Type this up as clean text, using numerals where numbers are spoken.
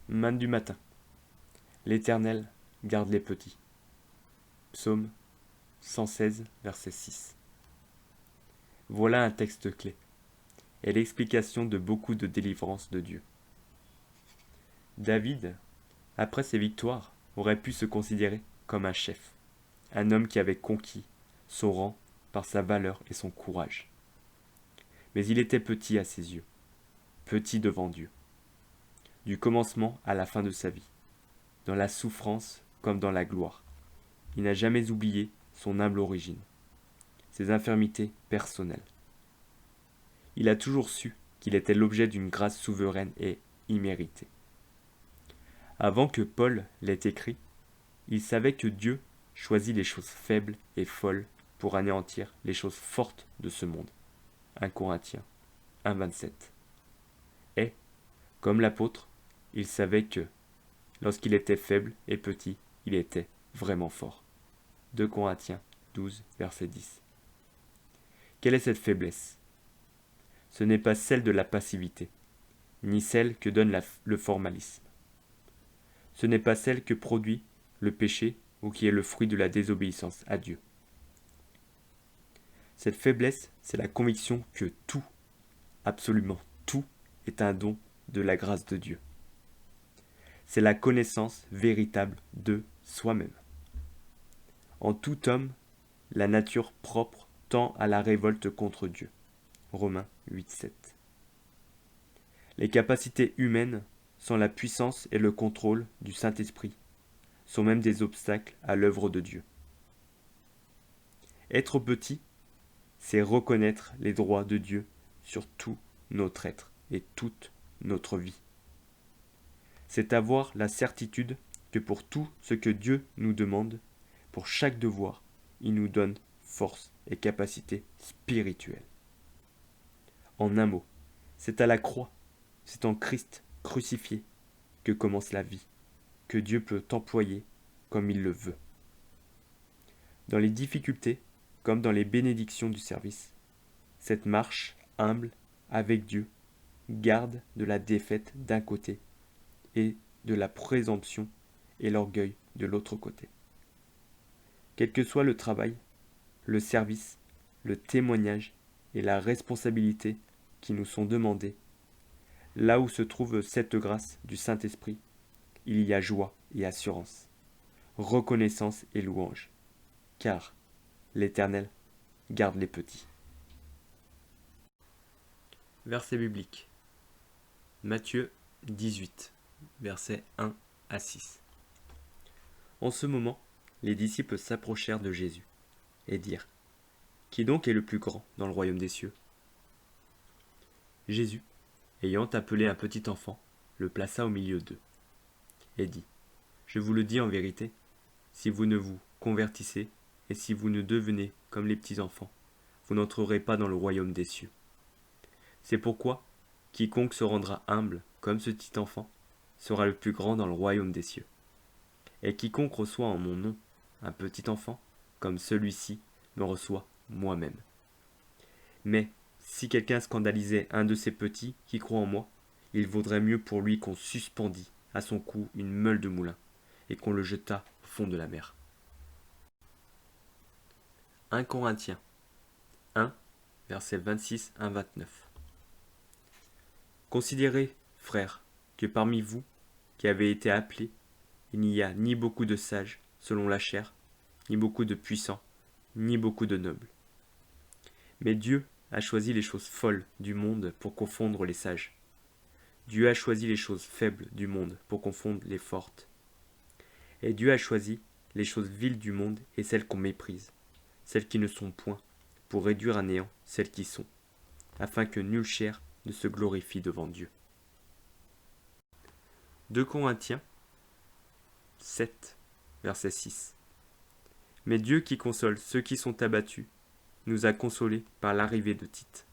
Manne du matin. L'Éternel garde les petits. Psaume 116, verset 6. Voilà un texte clé et l'explication de beaucoup de délivrances de Dieu. David, après ses victoires, aurait pu se considérer comme un chef, un homme qui avait conquis son rang par sa valeur et son courage. Mais il était petit à ses yeux, petit devant Dieu, du commencement à la fin de sa vie, dans la souffrance comme dans la gloire. Il n'a jamais oublié son humble origine, ses infirmités personnelles. Il a toujours su qu'il était l'objet d'une grâce souveraine et imméritée. Avant que Paul l'ait écrit, il savait que Dieu choisit les choses faibles et folles pour anéantir les choses fortes de ce monde. 1 Corinthiens 1,27. Et, comme l'apôtre, il savait que, lorsqu'il était faible et petit, il était vraiment fort. 2 Corinthiens 12, verset 10. Quelle est cette faiblesse? Ce n'est pas celle de la passivité, ni celle que donne le formalisme. Ce n'est pas celle que produit le péché ou qui est le fruit de la désobéissance à Dieu. Cette faiblesse, c'est la conviction que tout, absolument tout, est un don de la grâce de Dieu. C'est la connaissance véritable de soi-même. En tout homme, la nature propre tend à la révolte contre Dieu. Romains 8, 7. Les capacités humaines, sans la puissance et le contrôle du Saint-Esprit, sont même des obstacles à l'œuvre de Dieu. Être petit, c'est reconnaître les droits de Dieu sur tout notre être et toute notre vie. C'est avoir la certitude que pour tout ce que Dieu nous demande, pour chaque devoir, il nous donne force et capacité spirituelle. En un mot, c'est à la croix, c'est en Christ crucifié que commence la vie, que Dieu peut employer comme il le veut. Dans les difficultés, comme dans les bénédictions du service, cette marche humble avec Dieu garde de la défaite d'un côté et de la présomption et l'orgueil de l'autre côté. Quel que soit le travail, le service, le témoignage et la responsabilité qui nous sont demandés, là où se trouve cette grâce du Saint-Esprit, il y a joie et assurance, reconnaissance et louange, car l'Éternel garde les petits. Verset biblique. Matthieu 18, versets 1 à 6. En ce moment, les disciples s'approchèrent de Jésus et dirent : Qui donc est le plus grand dans le royaume des cieux ? Jésus, ayant appelé un petit enfant, le plaça au milieu d'eux et dit : Je vous le dis en vérité, si vous ne vous convertissez et si vous ne devenez comme les petits enfants, vous n'entrerez pas dans le royaume des cieux. C'est pourquoi quiconque se rendra humble comme ce petit enfant sera le plus grand dans le royaume des cieux. Et quiconque reçoit en mon nom un petit enfant, comme celui-ci me reçoit moi-même. Mais si quelqu'un scandalisait un de ces petits qui croient en moi, il vaudrait mieux pour lui qu'on suspendît à son cou une meule de moulin et qu'on le jetât au fond de la mer. 1 Corinthiens 1, versets 26 à 29. Considérez, frères, que parmi vous, qui avez été appelés, il n'y a ni beaucoup de sages selon la chair, ni beaucoup de puissants, ni beaucoup de nobles. Mais Dieu a choisi les choses folles du monde pour confondre les sages. Dieu a choisi les choses faibles du monde pour confondre les fortes. Et Dieu a choisi les choses viles du monde et celles qu'on méprise, celles qui ne sont point, pour réduire à néant celles qui sont, afin que nulle chair ne se glorifie devant Dieu. 2 Corinthiens 7, verset 6. Mais Dieu qui console ceux qui sont abattus, nous a consolés par l'arrivée de Tite,